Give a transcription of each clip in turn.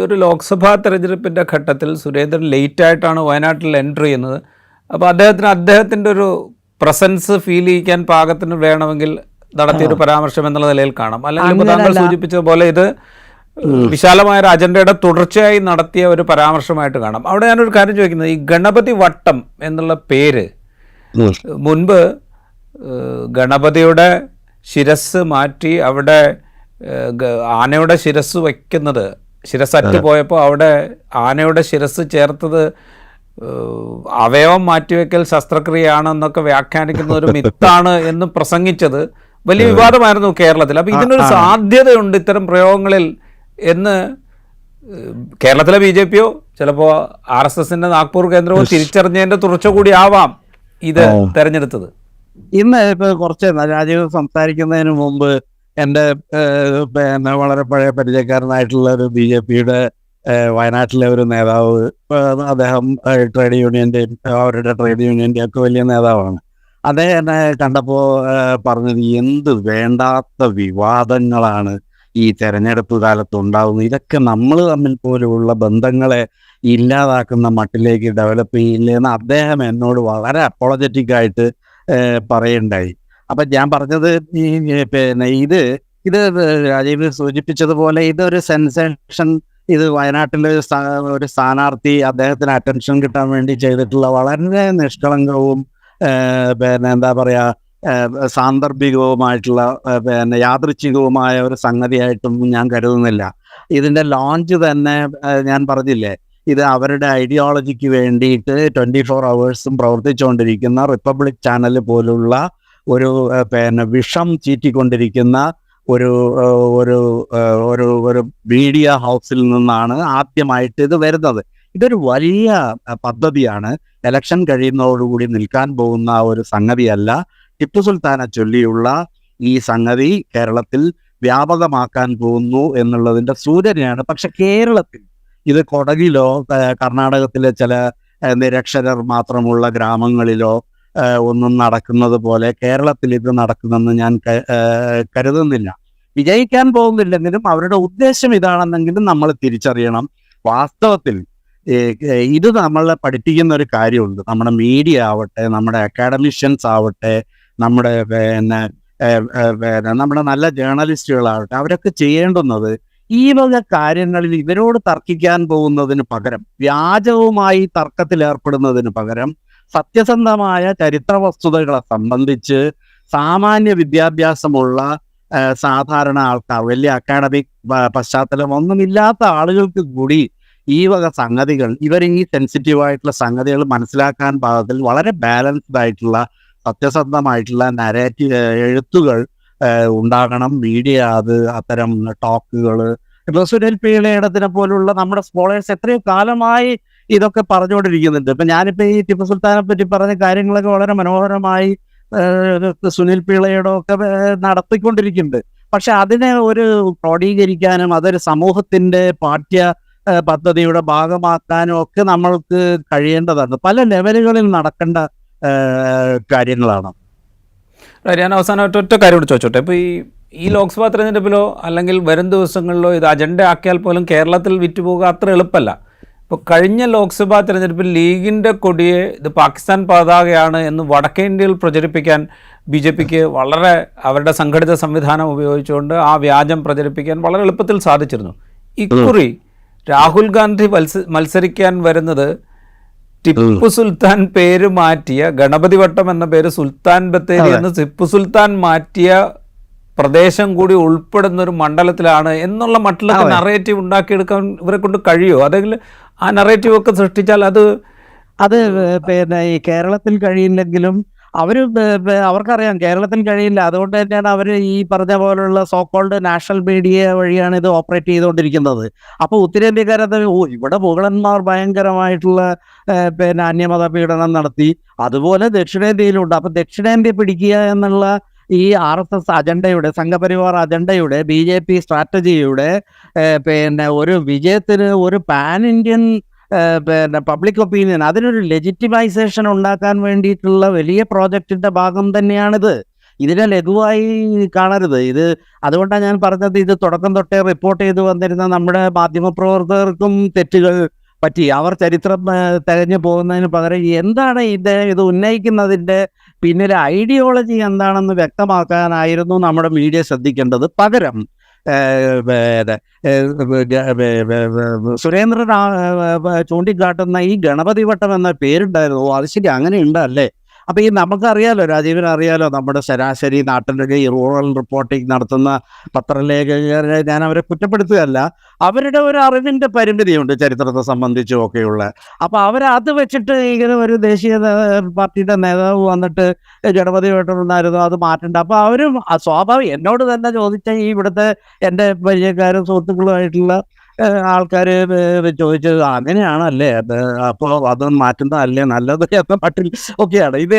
ഒരു ലോക്സഭാ തെരഞ്ഞെടുപ്പിൻ്റെ ഘട്ടത്തിൽ സുരേന്ദ്രൻ ലേറ്റായിട്ടാണ് വയനാട്ടിൽ എൻട്രി ചെയ്യുന്നത്. അപ്പോൾ അദ്ദേഹത്തിൻ്റെ ഒരു പ്രസൻസ് ഫീൽ ചെയ്യിക്കാൻ പാകത്തിന് വേണമെങ്കിൽ നടത്തിയൊരു പരാമർശം എന്നുള്ള നിലയിൽ കാണാം. അല്ലെങ്കിൽ ഇപ്പോൾ താങ്കൾ സൂചിപ്പിച്ചതുപോലെ ഇത് വിശാലമായൊരു അജണ്ടയുടെ തുടർച്ചയായി നടത്തിയ ഒരു പരാമർശമായിട്ട് കാണാം. അവിടെ ഞാനൊരു കാര്യം ചോദിക്കുന്നത്, ഈ ഗണപതി വട്ടം എന്നുള്ള പേര് മുൻപ് ഗണപതിയുടെ ശിരസ് മാറ്റി അവിടെ ആനയുടെ ശിരസ് വയ്ക്കുന്നത്, ശിരസറ്റ് പോയപ്പോൾ അവിടെ ആനയുടെ ശിരസ് ചേർത്തത് അവയവം മാറ്റിവെക്കൽ ശസ്ത്രക്രിയയാണെന്നൊക്കെ വ്യാഖ്യാനിക്കുന്ന ഒരു മിത്താണ് എന്ന് പ്രസംഗിച്ചത് വലിയ വിവാദമായിരുന്നു കേരളത്തിൽ. അപ്പോൾ ഇതിനൊരു സാധ്യതയുണ്ട് ഇത്തരം പ്രയോഗങ്ങളിൽ എന്ന് കേരളത്തിലെ BJP-യോ ചിലപ്പോൾ RSSന്റെ നാഗ്പൂർ കേന്ദ്രവും തിരിച്ചറിഞ്ഞതിൻ്റെ തുടർച്ച കൂടി ആവാം ഇത് തെരഞ്ഞെടുത്തത്. ഇന്ന് ഇപ്പോൾ കുറച്ച് രാജീവ് സംസാരിക്കുന്നതിന് മുമ്പ് എൻ്റെ വളരെ പഴയ പരിചയക്കാരനായിട്ടുള്ള ഒരു BJP-യുടെ വയനാട്ടിലെ ഒരു നേതാവ്, അദ്ദേഹം ട്രേഡ് യൂണിയൻ്റെയും അവരുടെ ട്രേഡ് യൂണിയൻ്റെയും ഒക്കെ വലിയ നേതാവാണ്. അദ്ദേഹം എന്നെ കണ്ടപ്പോൾ പറഞ്ഞത്, എന്ത് വേണ്ടാത്ത വിവാദങ്ങളാണ് ഈ തെരഞ്ഞെടുപ്പ് കാലത്ത് ഉണ്ടാകുന്നത്, ഇതൊക്കെ നമ്മൾ തമ്മിൽ പോലുള്ള ബന്ധങ്ങളെ ഇല്ലാതാക്കുന്ന മട്ടിലേക്ക് ഡെവലപ്പ് ചെയ്യില്ലെന്ന് അദ്ദേഹം എന്നോട് വളരെ അപ്പോളജറ്റിക് ആയിട്ട് പറയുണ്ടായി. അപ്പം ഞാൻ പറഞ്ഞത് ഇത് രാജീവ് സൂചിപ്പിച്ചതുപോലെ ഇതൊരു സെൻസേഷൻ, ഇത് വയനാട്ടിലെ ഒരു സ്ഥാനാർത്ഥി അദ്ദേഹത്തിന് അറ്റൻഷൻ കിട്ടാൻ വേണ്ടി ചെയ്തിട്ടുള്ള വളരെ നിഷ്കളങ്കവും എന്താ പറയുക സാന്ദർഭികവുമായിട്ടുള്ള യാദൃച്ഛികവുമായ ഒരു സംഗതിയായിട്ടൊന്നും ഞാൻ കരുതുന്നില്ല. ഇതിൻ്റെ ലോഞ്ച് തന്നെ ഞാൻ പറഞ്ഞില്ലേ, ഇത് അവരുടെ ഐഡിയോളജിക്ക് വേണ്ടിയിട്ട് 24 hours പ്രവർത്തിച്ചുകൊണ്ടിരിക്കുന്ന റിപ്പബ്ലിക് ചാനൽ പോലുള്ള ഒരു വിഷം ചീറ്റിക്കൊണ്ടിരിക്കുന്ന ഒരു ഒരു ഒരു ഒരു മീഡിയ ഹൗസിൽ നിന്നാണ് ആദ്യമായിട്ട് ഇത് വരുന്നത്. ഇതൊരു വലിയ പദ്ധതിയാണ്. ഇലക്ഷൻ കഴിയുന്നതോടുകൂടി നിൽക്കാൻ പോകുന്ന ഒരു സംഗതിയല്ല. ടിപ്പു സുൽത്താനെ ചൊല്ലിയുള്ള ഈ സംഗതി കേരളത്തിൽ വ്യാപകമാക്കാൻ പോകുന്നു എന്നുള്ളതിൻ്റെ സൂചനയാണ്. പക്ഷെ കേരളത്തിൽ ഇത് കൊടകിലോ കർണാടകത്തിലെ ചില നിരക്ഷരർ മാത്രമുള്ള ഗ്രാമങ്ങളിലോ ഒന്നും നടക്കുന്നത് പോലെ കേരളത്തിൽ ഇത് നടക്കുമെന്ന് ഞാൻ കരുതുന്നില്ല. വിജയിക്കാൻ പോകുന്നില്ലെങ്കിലും അവരുടെ ഉദ്ദേശം ഇതാണെന്നെങ്കിലും നമ്മൾ തിരിച്ചറിയണം. വാസ്തവത്തിൽ ഇത് നമ്മളെ പഠിപ്പിക്കുന്ന ഒരു കാര്യമുണ്ട്. നമ്മുടെ മീഡിയ ആവട്ടെ, നമ്മുടെ അക്കാഡമിഷ്യൻസ് ആവട്ടെ, നമ്മുടെ നമ്മുടെ നല്ല ജേർണലിസ്റ്റുകളാവട്ടെ, അവരൊക്കെ ചെയ്യേണ്ടുന്നത് ഈ വക കാര്യങ്ങളിൽ ഇവരോട് തർക്കിക്കാൻ പോകുന്നതിന് പകരം, വ്യാജവുമായി തർക്കത്തിൽ ഏർപ്പെടുന്നതിന് പകരം സത്യസന്ധമായ ചരിത്ര വസ്തുതകളെ സംബന്ധിച്ച് സാമാന്യ വിദ്യാഭ്യാസമുള്ള സാധാരണ ആൾക്കാർ, വലിയ അക്കാഡമിക് പശ്ചാത്തലം ഒന്നുമില്ലാത്ത ആളുകൾക്ക് കൂടി ഈ വക സംഗതികൾ, ഇവർ ഈ സെൻസിറ്റീവായിട്ടുള്ള സംഗതികൾ മനസ്സിലാക്കാൻ പാകത്തിൽ വളരെ ബാലൻസ്ഡ് ആയിട്ടുള്ള സത്യസന്ധമായിട്ടുള്ള എഴുത്തുകൾ ഉണ്ടാകണം. മീഡിയ അത്തരം ടോക്കുകൾ, ഇപ്പോൾ സുനിൽ പീളയിടത്തിനെ പോലുള്ള നമ്മുടെ സ്കോളേഴ്സ് എത്രയോ കാലമായി ഇതൊക്കെ പറഞ്ഞുകൊണ്ടിരിക്കുന്നുണ്ട്. ഇപ്പം ഞാനിപ്പോൾ ഈ ടിപ്പു സുൽത്താനെ പറ്റി പറഞ്ഞ കാര്യങ്ങളൊക്കെ വളരെ മനോഹരമായി സുനിൽ പീളയുടെ ഒക്കെ നടത്തിക്കൊണ്ടിരിക്കുന്നുണ്ട്. പക്ഷെ അതിനെ ഒരു ക്രോഡീകരിക്കാനും അതൊരു സമൂഹത്തിൻ്റെ പാഠ്യ പദ്ധതിയുടെ ഭാഗമാക്കാനും ഒക്കെ നമ്മൾക്ക് കഴിയേണ്ടതാണ്. പല ലെവലുകളിൽ നടക്കേണ്ട കാര്യങ്ങളാണ്. ഞാൻ അവസാനം ഒറ്റ കാര്യം കൂടി ചോദിച്ചോട്ടെ. ഇപ്പോൾ ഈ ലോക്സഭാ തെരഞ്ഞെടുപ്പിലോ അല്ലെങ്കിൽ വരും ദിവസങ്ങളിലോ ഇത് അജണ്ട ആക്കിയാൽ പോലും കേരളത്തിൽ വിറ്റുപോകുക അത്ര എളുപ്പമല്ല. ഇപ്പോൾ കഴിഞ്ഞ ലോക്സഭാ തെരഞ്ഞെടുപ്പിൽ ലീഗിൻ്റെ കൊടിയെ ഇത് പാകിസ്ഥാൻ പതാകയാണ് എന്ന് വടക്കേ ഇന്ത്യയിൽ പ്രചരിപ്പിക്കാൻ BJPക്ക് വളരെ അവരുടെ സംഘടിത സംവിധാനം ഉപയോഗിച്ചുകൊണ്ട് ആ വ്യാജം പ്രചരിപ്പിക്കാൻ വളരെ എളുപ്പത്തിൽ സാധിച്ചിരുന്നു. ഇക്കുറി രാഹുൽ ഗാന്ധി മത്സരിക്കാൻ വരുന്നത് ടിപ്പു സുൽത്താൻ പേര് മാറ്റിയ, ഗണപതി വട്ടം എന്ന പേര് സുൽത്താൻ ബത്തേരി എന്ന് ടിപ്പു സുൽത്താൻ മാറ്റിയ പ്രദേശം കൂടി ഉൾപ്പെടുന്ന ഒരു മണ്ഡലത്തിലാണ് എന്നുള്ള മട്ടിലൊക്കെ നറേറ്റീവ് ഉണ്ടാക്കിയെടുക്കാൻ ഇവരെ കൊണ്ട് കഴിയുമോ? അതെങ്കിൽ ആ നറേറ്റീവ് ഒക്കെ സൃഷ്ടിച്ചാൽ അത് ഈ കേരളത്തിൽ കഴിയില്ലെങ്കിലും അവർക്കറിയാം കേരളത്തിൽ കഴിയില്ല. അതുകൊണ്ട് തന്നെയാണ് അവർ ഈ പറഞ്ഞ പോലുള്ള സോക്കോൾഡ് നാഷണൽ മീഡിയ വഴിയാണ് ഇത് ഓപ്പറേറ്റ് ചെയ്തുകൊണ്ടിരിക്കുന്നത്. അപ്പോൾ ഉത്തരേന്ത്യക്കാരത് ഇവിടെ മുഗളന്മാർ ഭയങ്കരമായിട്ടുള്ള അന്യമത പീഡനം നടത്തി, അതുപോലെ ദക്ഷിണേന്ത്യയിലുണ്ട്. അപ്പം ദക്ഷിണേന്ത്യ പിടിക്കുക എന്നുള്ള ഈ RSS അജണ്ടയുടെ, സംഘപരിവാർ അജണ്ടയുടെ, BJP സ്ട്രാറ്റജിയുടെ ഒരു വിജയത്തിന് ഒരു പാൻ ഇന്ത്യൻ പബ്ലിക് ഒപ്പീനിയൻ, അതിനൊരു ലെജിറ്റിമൈസേഷൻ ഉണ്ടാക്കാൻ വേണ്ടിയിട്ടുള്ള വലിയ പ്രോജക്റ്റിന്റെ ഭാഗം തന്നെയാണിത്. ഇതിനെ ലഘുവായി കാണരുത്. ഇത് അതുകൊണ്ടാണ് ഞാൻ പറഞ്ഞത്, ഇത് തുടക്കം തൊട്ടേ റിപ്പോർട്ട് ചെയ്തു വന്നിരുന്ന നമ്മുടെ മാധ്യമപ്രവർത്തകർക്കും തെറ്റുകൾ പറ്റി. അവർ ചരിത്രം തികഞ്ഞു പോകുന്നതിന് പകരം എന്താണ് ഇത് ഉന്നയിക്കുന്നതിൻ്റെ പിന്നിലെ ഐഡിയോളജി എന്താണെന്ന് വ്യക്തമാക്കാനായിരുന്നു നമ്മുടെ മീഡിയ ശ്രദ്ധിക്കേണ്ടത്. പകരം സുരേന്ദ്രൻ ചൂണ്ടിക്കാട്ടുന്ന ഈ ഗണപതി വട്ടം എന്ന പേരുണ്ടായിരുന്നു. അത് ശരി, അങ്ങനെ ഉണ്ടല്ലേ? അപ്പോൾ ഈ നമുക്കറിയാലോ, രാജീവിന് അറിയാലോ, നമ്മുടെ ശരാശരി നാട്ടിലൊക്കെ ഈ റൂറൽ റിപ്പോർട്ടിംഗ് നടത്തുന്ന പത്രലേഖകരെ ഞാൻ അവരെ കുറ്റപ്പെടുത്തുകയല്ല, അവരുടെ ഒരു അറിവിൻ്റെ പരിമിതിയുണ്ട് ചരിത്രത്തെ സംബന്ധിച്ചും ഒക്കെയുള്ള. അപ്പോൾ അവരത് വെച്ചിട്ട് ഇങ്ങനെ ഒരു ദേശീയ പാർട്ടിയുടെ നേതാവ് വന്നിട്ട് ഗണപതി വട്ടമെന്നായിരുന്നു അത് മാറ്റേണ്ട. അപ്പോൾ അവരും സ്വാഭാവികം എന്നോട് തന്നെ ചോദിച്ച ഈ ഇവിടുത്തെ എൻ്റെ പരിചയക്കാരും സുഹൃത്തുക്കളുമായിട്ടുള്ള ആൾക്കാർ ചോദിച്ചത് അങ്ങനെയാണല്ലേ, അപ്പോൾ അത് മാറ്റുന്നതല്ലേ നല്ലത് എന്ന മട്ടിൽ ഒക്കെയാണ്. ഇത്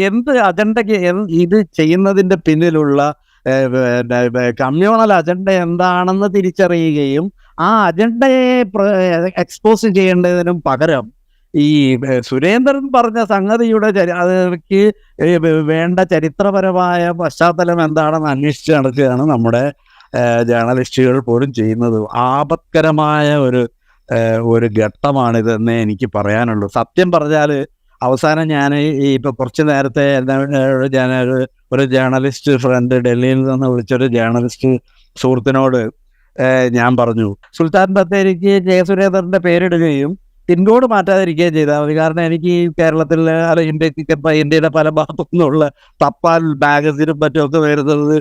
എന്ത് അജണ്ടയ്ക്ക് ഇത് ചെയ്യുന്നതിൻ്റെ പിന്നിലുള്ള കമ്മ്യൂണൽ അജണ്ട എന്താണെന്ന് തിരിച്ചറിയുകയും ആ അജണ്ടയെ എക്സ്പോസ് ചെയ്യേണ്ടതിനും പകരം ഈ സുരേന്ദ്രൻ പറഞ്ഞ സംഗതിയുടെ അതിക്ക് വേണ്ട ചരിത്രപരമായ പശ്ചാത്തലം എന്താണെന്ന് അന്വേഷിച്ച് നടക്കുകയാണ് നമ്മുടെ ജേർണലിസ്റ്റുകൾ പോലും ചെയ്യുന്നത്. ആപത്കരമായ ഒരു ഘട്ടമാണിതെന്നേ എനിക്ക് പറയാനുള്ളൂ. സത്യം പറഞ്ഞാൽ അവസാനം ഞാൻ ഇപ്പോൾ കുറച്ച് നേരത്തെ ഞാൻ ഒരു ജേർണലിസ്റ്റ് ഫ്രണ്ട് ഡൽഹിയിൽ നിന്ന് വിളിച്ചൊരു ജേർണലിസ്റ്റ് സുഹൃത്തിനോട് ഞാൻ പറഞ്ഞു, സുൽത്താൻ ബത്തേരിക്ക് കെ സുരേന്ദ്രൻ്റെ പേരിടുകയും പിൻകോഡ് മാറ്റാതിരിക്കുകയും ചെയ്താൽ മതി. കാരണം എനിക്ക് ഈ കേരളത്തിൽ അല്ല ഇന്ത്യയുടെ പല ഭാഗത്തു നിന്നുള്ള തപ്പാൽ മാഗസിനും മറ്റുമൊക്കെ വരുന്നത്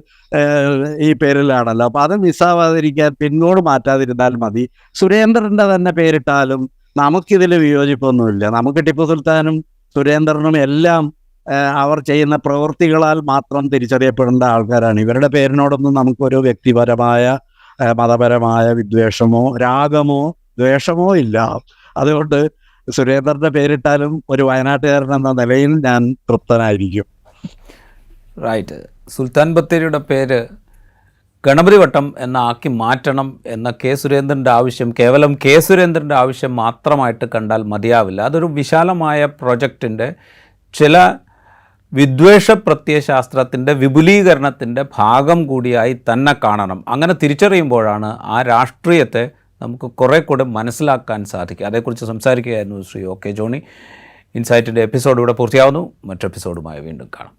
ഈ പേരിലാണല്ലോ. അപ്പോൾ അത് മിസ്സാവാതിരിക്കാൻ പിൻകോഡ് മാറ്റാതിരുന്നാൽ മതി. സുരേന്ദ്രൻ്റെ തന്നെ പേരിട്ടാലും നമുക്കിതിൽ വിയോജിപ്പൊന്നുമില്ല. നമുക്ക് ടിപ്പു സുൽത്താനും സുരേന്ദ്രനും എല്ലാം അവർ ചെയ്യുന്ന പ്രവൃത്തികളാൽ മാത്രം തിരിച്ചറിയപ്പെടേണ്ട ആൾക്കാരാണ്. ഇവരുടെ പേരിനോടൊന്നും നമുക്കൊരു വ്യക്തിപരമായ മതപരമായ വിദ്വേഷമോ രാഗമോ ദ്വേഷമോ ഇല്ല. അതുകൊണ്ട് സുരേന്ദ്രൻ്റെ പേരിട്ടാലും ഒരു വയനാട്ടുകാരൻ എന്ന നിലയിൽ ഞാൻ തൃപ്തനായിരിക്കും. റൈറ്റ്. സുൽത്താൻ ബത്തേരിയുടെ പേര് ഗണപതി വട്ടം ആക്കി മാറ്റണം എന്ന കെ സുരേന്ദ്രൻ്റെ ആവശ്യം കേവലം കെ സുരേന്ദ്രൻ്റെ ആവശ്യം മാത്രമായിട്ട് കണ്ടാൽ മതിയാവില്ല. അതൊരു വിശാലമായ പ്രൊജക്റ്റിൻ്റെ ചില വിദ്വേഷ പ്രത്യയശാസ്ത്രത്തിൻ്റെ വിപുലീകരണത്തിൻ്റെ ഭാഗം കൂടിയായി തന്നെ കാണണം. അങ്ങനെ തിരിച്ചറിയുമ്പോഴാണ് ആ രാഷ്ട്രീയത്തെ നമുക്ക് കുറേ കൂടെ മനസ്സിലാക്കാൻ സാധിക്കും. അതേക്കുറിച്ച് സംസാരിക്കുകയായിരുന്നു ശ്രീ OK ജോണി. ഇൻസൈറ്റിൻ്റെ എപ്പിസോഡ് ഇവിടെ പൂർത്തിയാവുന്നു. മറ്റെപ്പിസോഡുമായി വീണ്ടും കാണാം.